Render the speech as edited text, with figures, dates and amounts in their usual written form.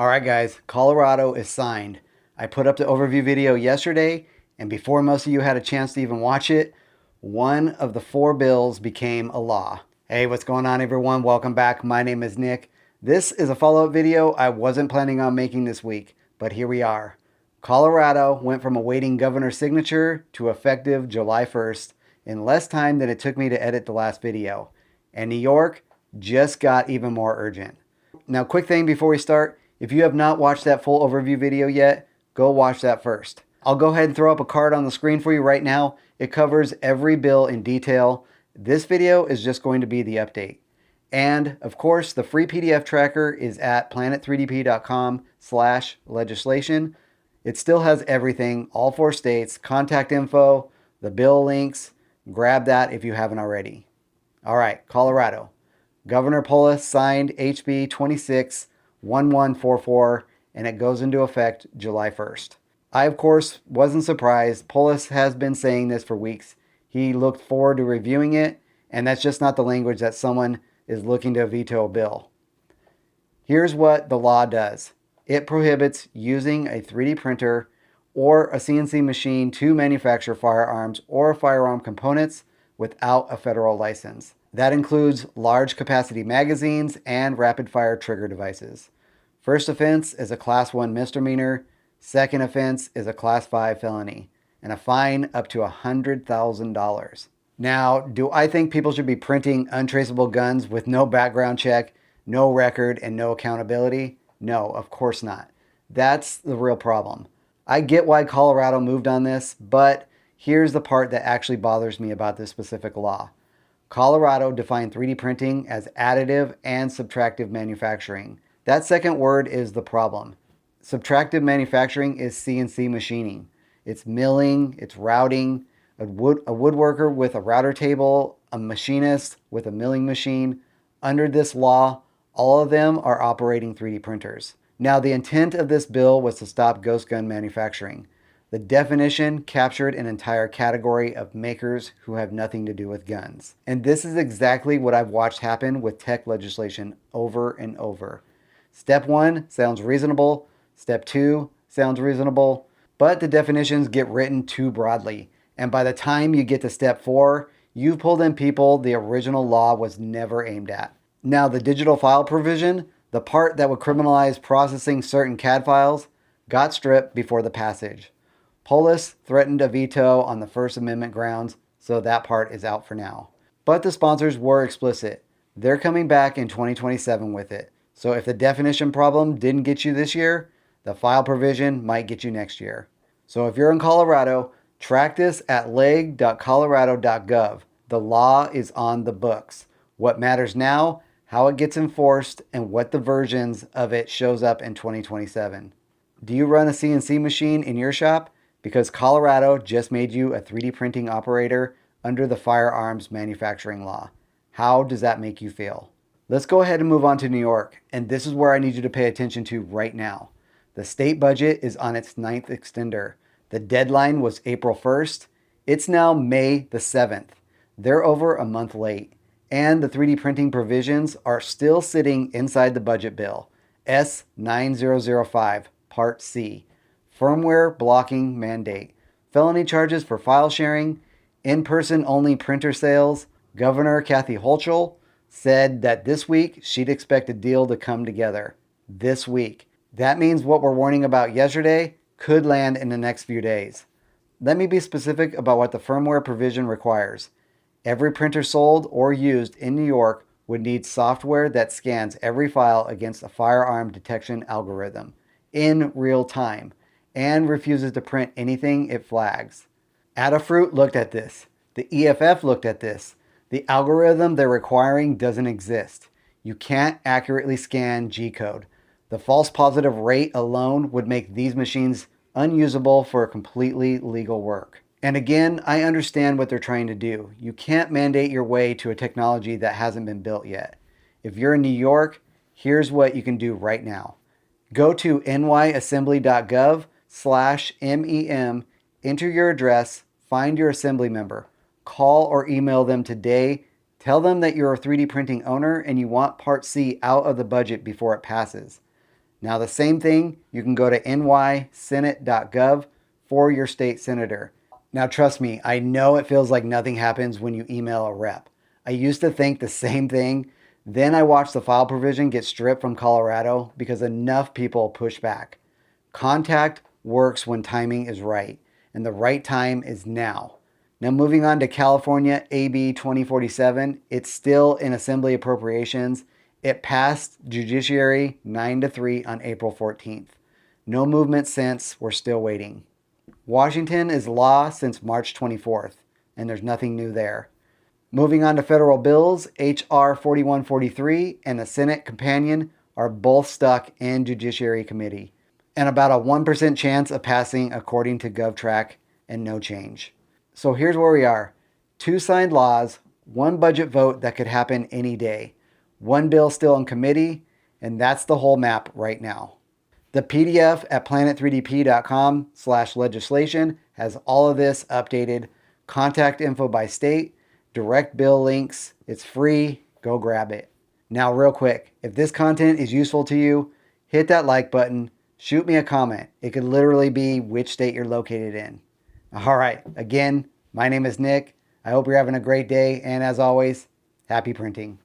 All right, guys, Colorado is signed. I put up the overview video yesterday, and before most of you had a chance to even watch it, one of the four bills became a law. Hey, what's going on, everyone? Welcome back. My name is Nick. This is a follow-up video I wasn't planning on making this week, but here we are. Colorado went from awaiting governor's signature to effective July 1st in less time than it took me to edit the last video. And New York just got even more urgent. Now, quick thing before we start, if you have not watched that full overview video yet, go watch that first. I'll go ahead and throw up a card on the screen for you right now. It covers every bill in detail. This video is just going to be the update. And of course, the free PDF tracker is at planet3dp.com/legislation. It still has everything, all four states, contact info, the bill links. Grab that if you haven't already. All right, Colorado. Governor Polis signed HB 261144, and it goes into effect July 1st. I, of course, wasn't surprised. Polis has been saying this for weeks. He looked forward to reviewing it, and that's just not the language that someone is looking to veto a bill. Here's what the law does. It prohibits using a 3D printer or a CNC machine to manufacture firearms or firearm components without a federal license. That includes large capacity magazines and rapid fire trigger devices. First offense is a Class 1 misdemeanor. Second offense is a Class 5 felony and a fine up to $100,000. Now, do I think people should be printing untraceable guns with no background check, no record, and no accountability? No, of course not. That's the real problem. I get why Colorado moved on this, but here's the part that actually bothers me about this specific law. Colorado defined 3D printing as additive and subtractive manufacturing. That second word is the problem. Subtractive manufacturing is CNC machining. It's milling, it's routing, a woodworker with a router table, a machinist with a milling machine. Under this law, all of them are operating 3D printers. Now, the intent of this bill was to stop ghost gun manufacturing. The definition captured an entire category of makers who have nothing to do with guns. And this is exactly what I've watched happen with tech legislation over and over. Step 1 sounds reasonable. Step 2 sounds reasonable. But the definitions get written too broadly. And by the time you get to step 4, you've pulled in people the original law was never aimed at. Now, the digital file provision, the part that would criminalize processing certain CAD files, got stripped before the passage. Polis threatened a veto on the First Amendment grounds, so that part is out for now. But the sponsors were explicit. They're coming back in 2027 with it. So if the definition problem didn't get you this year, the file provision might get you next year. So if you're in Colorado, track this at leg.colorado.gov. The law is on the books. What matters now, how it gets enforced, and what the versions of it shows up in 2027. Do you run a CNC machine in your shop? Because Colorado just made you a 3D printing operator under the firearms manufacturing law. How does that make you feel? Let's go ahead and move on to New York, and this is where I need you to pay attention to right now. The state budget is on its 9th extender. The deadline was April 1st. It's now May the 7th. They're over a month late, and the 3D printing provisions are still sitting inside the budget bill, S9005, Part C. Firmware blocking mandate, felony charges for file sharing, in-person only printer sales. Governor Kathy Hochul said that this week she'd expect a deal to come together. This week. That means what we're warning about yesterday could land in the next few days. Let me be specific about what the firmware provision requires. Every printer sold or used in New York would need software that scans every file against a firearm detection algorithm in real time and refuses to print anything it flags. Adafruit looked at this. The EFF looked at this. The algorithm they're requiring doesn't exist. You can't accurately scan G-code. The false positive rate alone would make these machines unusable for completely legal work. And again, I understand what they're trying to do. You can't mandate your way to a technology that hasn't been built yet. If you're in New York, here's what you can do right now. Go to nyassembly.gov/MEM, enter your address, find your assembly member, call or email them today, tell them that you're a 3D printing owner and you want Part C out of the budget before it passes. Now, the same thing, you can go to nysenate.gov for your state senator. Now, trust me, I know it feels like nothing happens when you email a rep. I used to think the same thing. Then I watched the file provision get stripped from Colorado because enough people pushed back. Contact works when timing is right, and the right time is now. Now, moving on to California AB 2047, it's still in Assembly Appropriations. It passed Judiciary 9-3 on April 14th. No movement since, we're still waiting. Washington is law since March 24th, and there's nothing new there. Moving on to federal bills, H.R. 4143 and the Senate companion are both stuck in Judiciary Committee, and about a 1% chance of passing according to GovTrack, and no change. So here's where we are. 2 signed laws, 1 budget vote that could happen any day, 1 bill still in committee, and that's the whole map right now. The PDF at planet3dp.com/legislation has all of this updated. Contact info by state, direct bill links. It's free. Go grab it. Now, real quick, if this content is useful to you, hit that like button. Shoot me a comment. It could literally be which state you're located in. All right. Again, my name is Nick. I hope you're having a great day. And as always, happy printing.